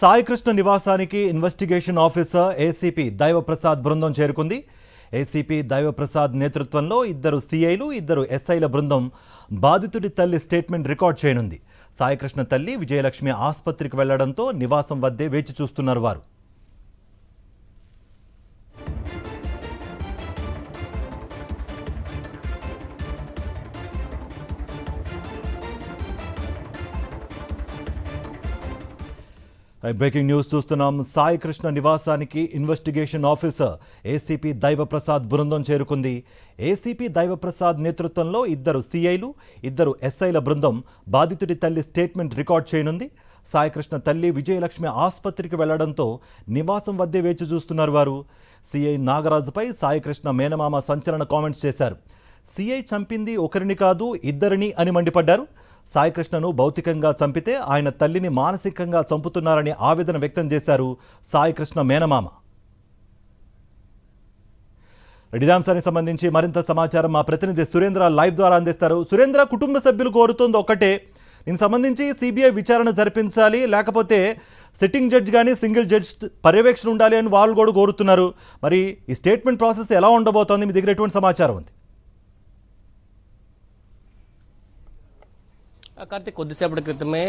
సాయికృష్ణ నివాసానికి investigation officer ACP Daivaprasad బృందం చేరుకుంది. ఏసీపీ దైవప్రసాద్ నేతృత్వంలో ఇద్దరు సీఐలు, ఇద్దరు ఎస్ఐల బృందం బాధితుడి తల్లి స్టేట్మెంట్ రికార్డ్ చేయనుంది. సాయికృష్ణ తల్లి విజయలక్ష్మి ఆసుపత్రికి వెళ్లడంతో నివాసం వద్దే వేచి చూస్తున్నారు వారు. బ్రేకింగ్ న్యూస్ చూస్తున్నాం. సాయికృష్ణ నివాసానికి ఇన్వెస్టిగేషన్ ఆఫీసర్ ఏసీపీ దైవప్రసాద్ బృందం చేరుకుంది. ఏసీపీ దైవప్రసాద్ నేతృత్వంలో ఇద్దరు సీఐలు, ఇద్దరు ఎస్ఐల బృందం బాధితుడి తల్లి స్టేట్మెంట్ రికార్డ్ చేయనుంది. సాయికృష్ణ తల్లి విజయలక్ష్మి ఆసుపత్రికి వెళ్లడంతో నివాసం వద్దే వేచి చూస్తున్నారు వారు. సీఐ నాగరాజుపై సాయికృష్ణ మేనమామ సంచలన కామెంట్స్ చేశారు. సీఐ చంపింది ఒకరిని కాదు ఇద్దరిని అని మండిపడ్డారు. సాయికృష్ణను భౌతికంగా చంపితే ఆయన తల్లిని మానసికంగా చంపుతున్నారని ఆవేదన వ్యక్తం చేశారు సాయికృష్ణ మేనమామ. ఇదాంశానికి సంబంధించి మరింత సమాచారం మా ప్రతినిధి సురేంద్ర లైవ్ ద్వారా అందిస్తారు. సురేంద్ర, కుటుంబ సభ్యులు కోరుతోంది ఒక్కటే, దీనికి సంబంధించి సిబిఐ విచారణ జరిపించాలి, లేకపోతే సిట్టింగ్ జడ్జి కానీ సింగిల్ జడ్జి పర్యవేక్షణ ఉండాలి అని వాళ్ళు కూడా కోరుతున్నారు. మరి ఈ స్టేట్మెంట్ ప్రాసెస్ ఎలా ఉండబోతోంది? మీ దగ్గర ఎటువంటి సమాచారం ఉంది? కార్తీక్, కొద్దిసేపటి క్రితమే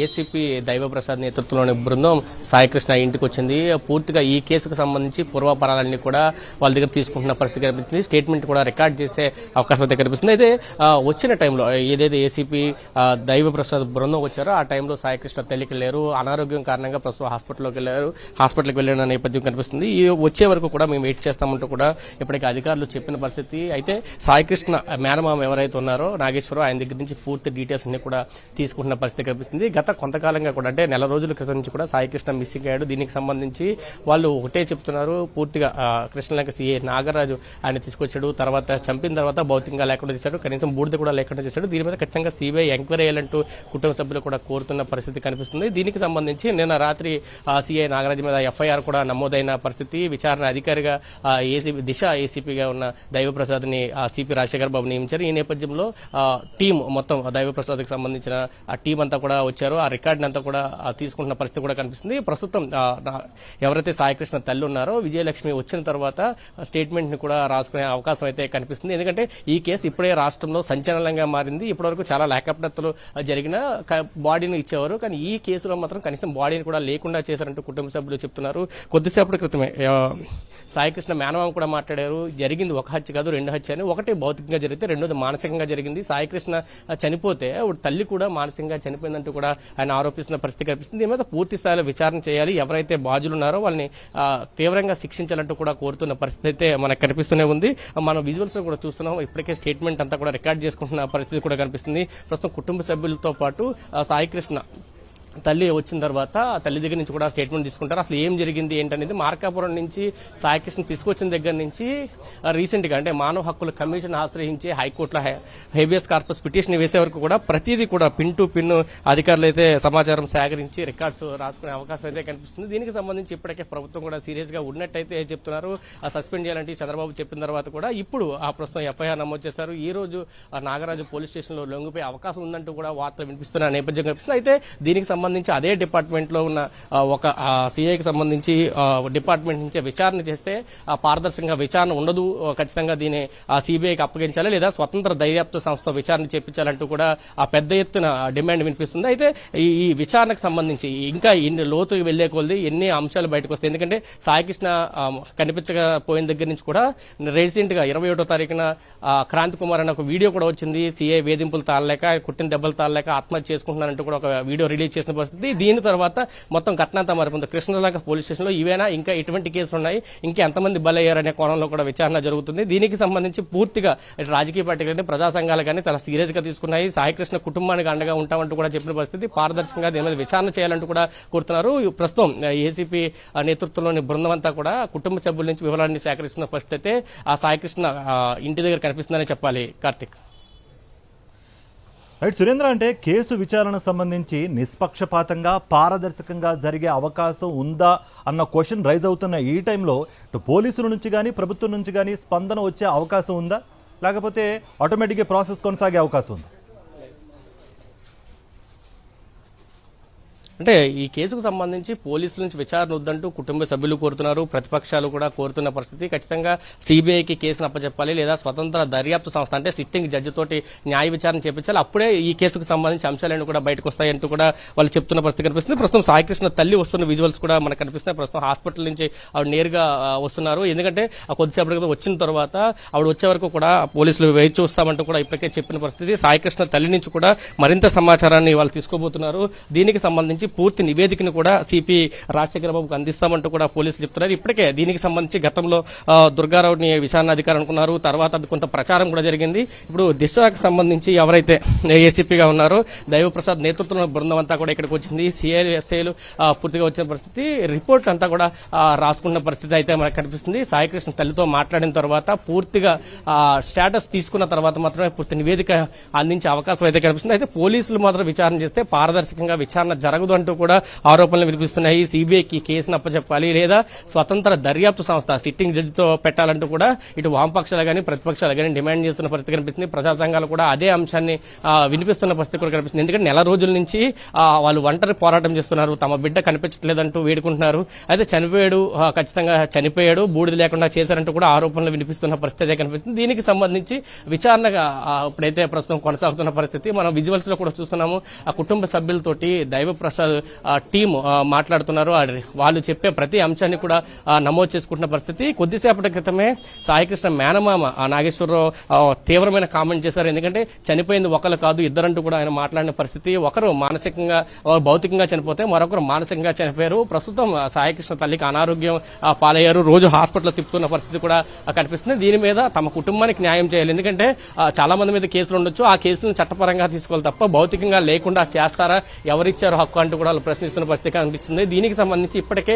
ఏసీపీ దైవప్రసాద్ నేతృత్వంలోని బృందం సాయికృష్ణ ఇంటికి వచ్చింది. పూర్తిగా ఈ కేసుకు సంబంధించి పూర్వాపరాలన్నీ కూడా వాళ్ళ దగ్గర తీసుకుంటున్న పరిస్థితి కనిపిస్తుంది. స్టేట్మెంట్ కూడా రికార్డ్ చేసే అవకాశం అయితే కనిపిస్తుంది. అయితే వచ్చిన టైంలో ఏదైతే ఏసీపీ దైవప్రసాద్ బృందం వచ్చారో ఆ టైంలో సాయికృష్ణ తల్లికి లేరు, అనారోగ్యం కారణంగా ప్రస్తుతం హాస్పిటల్కి వెళ్ళిన నేపథ్యం కనిపిస్తుంది. ఈ వచ్చే వరకు కూడా మేము వెయిట్ చేస్తామంటూ కూడా ఇప్పటికీ అధికారులు చెప్పిన పరిస్థితి. అయితే సాయికృష్ణ మేనమామ ఎవరైతే ఉన్నారో నాగేశ్వరరావు, ఆయన దగ్గర నుంచి పూర్తి డీటెయిల్స్ అన్ని కూడా తీసుకుంటున్న పరిస్థితి కనిపిస్తుంది. గత కొంతకాలంగా కూడా అంటే నెల రోజుల క్రితం నుంచి కూడా సాయికృష్ణ మిస్సింగ్ అయ్యాడు. దీనికి సంబంధించి వాళ్ళు ఒకటే చెప్తున్నారు, పూర్తిగా కృష్ణలంక సీఏ నాగరాజు ఆయన తీసుకొచ్చాడు, తర్వాత చంపిన తర్వాత భౌతికంగా లేకుండా చేశాడు, కనీసం బూడిద కూడా లేకుండా చేశాడు. దీని మీద ఖచ్చితంగా సిబిఐ ఎంక్వైరీ చేయాలంటూ కుటుంబ సభ్యులు కూడా కోరుతున్న పరిస్థితి కనిపిస్తుంది. దీనికి సంబంధించి నిన్న రాత్రి సీఐ నాగరాజు మీద ఎఫ్ఐఆర్ కూడా నమోదైన పరిస్థితి. విచారణ అధికారిగా దిశ ఏసీపీగా ఉన్న దైవప్రసాద్ ని సిపి రాజశేఖర్ బాబు నియమించారు. ఈ నేపథ్యంలో టీం మొత్తం దైవప్రసాద్ సంబంధించిన ఆ టీం అంతా కూడా వచ్చారు. ఆ రికార్డుని అంతా కూడా తీసుకుంటున్న పరిస్థితి కూడా కనిపిస్తుంది. ప్రస్తుతం ఎవరైతే సాయికృష్ణ తల్లి ఉన్నారో విజయలక్ష్మి వచ్చిన తర్వాత స్టేట్మెంట్ ని కూడా రాసుకునే అవకాశం అయితే కనిపిస్తుంది. ఎందుకంటే ఈ కేసు ఇప్పుడే రాష్ట్రంలో సంచలనంగా మారింది. ఇప్పటివరకు చాలా లేఖపడతలు జరిగిన బాడీని ఇచ్చేవారు, కానీ ఈ కేసులో మాత్రం కనీసం బాడీని కూడా లేకుండా చేశారంటూ కుటుంబ సభ్యులు చెప్తున్నారు. కొద్దిసేపటి క్రితమే సాయికృష్ణ మేనమామ కూడా మాట్లాడారు. జరిగింది ఒక హత్య కాదు, రెండు హత్య అని. ఒకటి భౌతికంగా జరిగితే రెండోది మానసికంగా జరిగింది. సాయికృష్ణ చనిపోతే తల్లి కూడా మానసికంగా చనిపోయిందంటూ కూడా ఆయన ఆరోపిస్తున్న పరిస్థితి కనిపిస్తుంది. దీని మీద పూర్తి స్థాయిలో విచారణ చేయాలి, ఎవరైతే బాధ్యులు ఉన్నారో వాళ్ళని తీవ్రంగా శిక్షించాలంటూ కూడా కోరుతున్న పరిస్థితి అయితే మనకు కనిపిస్తూనే ఉంది. మనం విజువల్స్ కూడా చూస్తున్నాం. ఇప్పటికే స్టేట్మెంట్ అంతా కూడా రికార్డ్ చేసుకుంటున్న పరిస్థితి కూడా కనిపిస్తుంది. ప్రస్తుతం కుటుంబ సభ్యులతో పాటు సాయికృష్ణ తల్లి వచ్చిన తర్వాత తల్లి దగ్గర నుంచి కూడా స్టేట్మెంట్ తీసుకుంటారు. అసలు ఏం జరిగింది ఏంటనేది మార్కాపురం నుంచి సాయికృష్ణ తీసుకొచ్చిన దగ్గర నుంచి రీసెంట్ గా అంటే మానవ హక్కుల కమిషన్ ఆశ్రయించి హైకోర్టులో హేబియస్ కార్పస్ పిటిషన్ వేసే వరకు కూడా ప్రతిదీ కూడా పిన్ టు పిన్ అధికారులు అయితే సమాచారం సేకరించి రికార్డ్స్ రాసుకునే అవకాశం అయితే కనిపిస్తుంది. దీనికి సంబంధించి ఇప్పటికే ప్రభుత్వం కూడా సీరియస్ గా ఉన్నట్టయితే చెప్తున్నారు. సస్పెండ్ చేయాలంటే చంద్రబాబు చెప్పిన తర్వాత కూడా ఇప్పుడు ఆ ప్రస్తుతం ఎఫ్ఐఆర్ నమోదు చేశారు. ఈ రోజు నాగరాజు పోలీస్ స్టేషన్ లో లొంగిపోయే అవకాశం ఉందంటూ కూడా వార్తలు వినిపిస్తున్న నేపథ్యం కనిపిస్తుంది. అయితే దీనికి సంబంధించి అదే డిపార్ట్మెంట్ లో ఉన్న ఒక సిఐకి సంబంధించి డిపార్ట్మెంట్ నుంచి విచారణ చేస్తే పారదర్శకంగా విచారణ ఉండదు, ఖచ్చితంగా దీన్ని సిబిఐకి అప్పగించాలి లేదా స్వతంత్ర దర్యాప్తు సంస్థ విచారణ చేపించాలంటూ కూడా ఆ పెద్ద ఎత్తున డిమాండ్ వినిపిస్తుంది. అయితే ఈ విచారణకు సంబంధించి ఇంకా ఎన్ని లోతుకి వెళ్లే కొలది ఎన్ని అంశాలు బయటకు వస్తాయి. ఎందుకంటే సాయికృష్ణ కనిపించకపోయిన దగ్గర నుంచి కూడా రీసెంట్ గా 21వ తారీఖున క్రాంతి కుమార్ అనే ఒక వీడియో కూడా వచ్చింది. సిఐ వేధింపులు తాళలేక, కుట్టిన దెబ్బలు తాళలేక ఆత్మహత్య చేసుకుంటున్నారంటూ కూడా ఒక వీడియో రిలీజ్ చేసిన పరిస్థితి. దీని తర్వాత మొత్తం ఘటనంతా మారిపోతుంది. కృష్ణలంక పోలీస్ స్టేషన్ లో ఇవేనా ఇంకా ఎటువంటి కేసులు ఉన్నాయి, ఇంకా ఎంతమంది బలయ్యారనే కోణంలో కూడా విచారణ జరుగుతుంది. దీనికి సంబంధించి పూర్తిగా రాజకీయ పార్టీలు కానీ ప్రజా సంఘాలు కానీ చాలా సీరియస్ గా తీసుకున్నాయి. సాయికృష్ణ కుటుంబానికి అండగా ఉంటామంటూ కూడా చెప్పిన పరిస్థితి. పారదర్శకంగా దీని మీద విచారణ చేయాలంటూ కూడా కోరుతున్నారు. ప్రస్తుతం ఏసీపీ నేతృత్వంలోని బృందం అంతా కూడా కుటుంబ సభ్యుల నుంచి వివరాన్ని సేకరిస్తున్న పరిస్థితి ఆ సాయికృష్ణ ఇంటి దగ్గర కనిపిస్తుందని చెప్పాలి. కార్తిక్, రైట్ సురేంద్ర, అంటే కేసు విచారణ సంబంధించి నిష్పక్షపాతంగా పారదర్శకంగా జరిగే అవకాశం ఉందా అన్న క్వశ్చన్ రైజ్ అవుతున్న ఈ టైంలో ఇటు పోలీసుల నుంచి కానీ ప్రభుత్వం నుంచి కానీ స్పందన వచ్చే అవకాశం ఉందా, లేకపోతే ఆటోమేటిక్గా ప్రాసెస్ కొనసాగే అవకాశం ఉందా? అంటే ఈ కేసుకు సంబంధించి పోలీసుల నుంచి విచారణ వద్దంటూ కుటుంబ సభ్యులు కోరుతున్నారు, ప్రతిపక్షాలు కూడా కోరుతున్న పరిస్థితి. ఖచ్చితంగా సిబిఐకి కేసును అప్పచెప్పాలి, లేదా స్వతంత్ర దర్యాప్తు సంస్థ అంటే సిట్టింగ్ జడ్జి తోటి న్యాయ విచారణ చేపించాలి, అప్పుడే ఈ కేసుకు సంబంధించి అంశాలన్నీ కూడా బయటకు వస్తాయంటూ కూడా వాళ్ళు చెప్తున్న పరిస్థితి కనిపిస్తుంది. ప్రస్తుతం సాయికృష్ణ తల్లి వస్తున్న విజువల్స్ కూడా మనకు కనిపిస్తున్నాయి. ప్రస్తుతం హాస్పిటల్ నుంచి ఆవిడ నేరుగా వస్తున్నారు. ఎందుకంటే కొద్దిసేపటి క్రితం వచ్చిన తర్వాత ఆవిడ వచ్చే వరకు కూడా పోలీసులు వేచి చూస్తామంటూ కూడా ఇప్పటికే చెప్పిన పరిస్థితి. సాయికృష్ణ తల్లి నుంచి కూడా మరింత సమాచారాన్ని వాళ్ళు తీసుకోబోతున్నారు. దీనికి సంబంధించి పూర్తి నివేదికను కూడా సిపి రాజశేఖర బాబుకు అందిస్తామంటూ కూడా పోలీసులు చెప్తున్నారు. ఇప్పటికే దీనికి సంబంధించి గతంలో దుర్గారావుని విచారణ అధికారి అనుకున్నారు, తర్వాత అది కొంత ప్రచారం కూడా జరిగింది. ఇప్పుడు దిశకు సంబంధించి ఎవరైతే ఏసీపీగా ఉన్నారో దైవప్రసాద్ నేతృత్వంలో బృందం అంతా కూడా ఇక్కడికి వచ్చింది. సిఐలు ఎస్ఐలు పూర్తిగా వచ్చిన పరిస్థితి, రిపోర్ట్ అంతా కూడా రాసుకున్న పరిస్థితి అయితే మనకు కనిపిస్తుంది. సాయికృష్ణ తల్లితో మాట్లాడిన తర్వాత పూర్తిగా స్టేటస్ తీసుకున్న తర్వాత మాత్రమే పూర్తి నివేదిక అందించే అవకాశం అయితే కనిపిస్తుంది. అయితే పోలీసులు మాత్రం విచారణ చేస్తే పారదర్శకంగా విచారణ జరగదు అంటూ కూడా ఆరోపణలు వినిపిస్తున్నాయి. సిబిఐకి కేసును అప్పచెప్పాలి, లేదా స్వతంత్ర దర్యాప్తు సంస్థ సిట్టింగ్ జడ్జితో పెట్టాలంటూ కూడా ఇటు వామపక్షాలు కానీ ప్రతిపక్షాలు కానీ డిమాండ్ చేస్తున్న పరిస్థితి కనిపిస్తుంది. ప్రజా సంఘాలు కూడా అదే అంశాన్ని వినిపిస్తున్న పరిస్థితి కూడా కనిపిస్తుంది. ఎందుకంటే నెల రోజుల నుంచి వాళ్ళు ఒంటరి పోరాటం చేస్తున్నారు, తమ బిడ్డ కనిపించట్లేదంటూ వేడుకుంటున్నారు. అయితే చనిపోయాడు, ఖచ్చితంగా చనిపోయాడు, బూడిద లేకుండా చేశారంటూ కూడా ఆరోపణలు వినిపిస్తున్న పరిస్థితి కనిపిస్తుంది. దీనికి సంబంధించి విచారణగా ఇప్పుడైతే ప్రస్తుతం కొనసాగుతున్న పరిస్థితి మనం విజువల్స్ లో కూడా చూస్తున్నాము. ఆ కుటుంబ సభ్యులతోటి దైవప్రసాద్ టీం మాట్లాడుతున్నారు. వాళ్ళు చెప్పే ప్రతి అంశాన్ని కూడా నమోదు చేసుకుంటున్న పరిస్థితి. కొద్దిసేపటి క్రితమే సాయికృష్ణ మేనమామ నాగేశ్వరరావు తీవ్రమైన కామెంట్ చేశారు. ఎందుకంటే చనిపోయింది ఒకరు కాదు, ఇద్దరంటూ కూడా ఆయన మాట్లాడిన పరిస్థితి. ఒకరు మానసికంగా భౌతికంగా చనిపోతే మరొకరు మానసికంగా చనిపోయారు. ప్రస్తుతం సాయికృష్ణ తల్లికి అనారోగ్యం పాలయ్యారు, రోజు హాస్పిటల్ తిప్పుతున్న పరిస్థితి కూడా కనిపిస్తుంది. దీని మీద తమ కుటుంబానికి న్యాయం చేయాలి. ఎందుకంటే చాలా మంది మీద కేసులు ఉండొచ్చు, ఆ కేసులను చట్టపరంగా తీసుకోవాలి తప్ప భౌతికంగా లేకుండా చేస్తారా, ఎవరిచ్చారు హక్కు అంటూ కూడా వాళ్ళు ప్రశ్నిస్తున్న పరిస్థితి కనిపిస్తుంది. దీనికి సంబంధించి ఇప్పటికే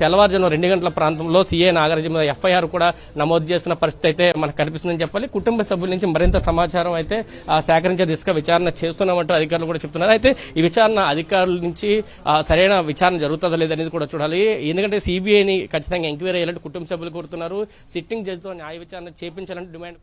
తెల్లవారుజాము 2 గంటల ప్రాంతంలో సీఏ నాగరాజు మీద ఎఫ్ఐఆర్ కూడా నమోదు చేసిన పరిస్థితి అయితే మనకు కనిపిస్తుందని చెప్పాలి. కుటుంబ సభ్యుల నుంచి మరింత సమాచారం అయితే సేకరించే దిశగా విచారణ చేస్తున్నామంటూ అధికారులు కూడా చెప్తున్నారు. అయితే ఈ విచారణ అధికారుల నుంచి సరైన విచారణ జరుగుతుందా లేదనేది కూడా చూడాలి. ఎందుకంటే సిబిఐని ఖచ్చితంగా ఎంక్వైరీ చేయాలంటే కుటుంబ సభ్యులు కోరుతున్నారు, సిట్టింగ్ జడ్జితో న్యాయ విచారణ చేపించాలంటే డిమాండ్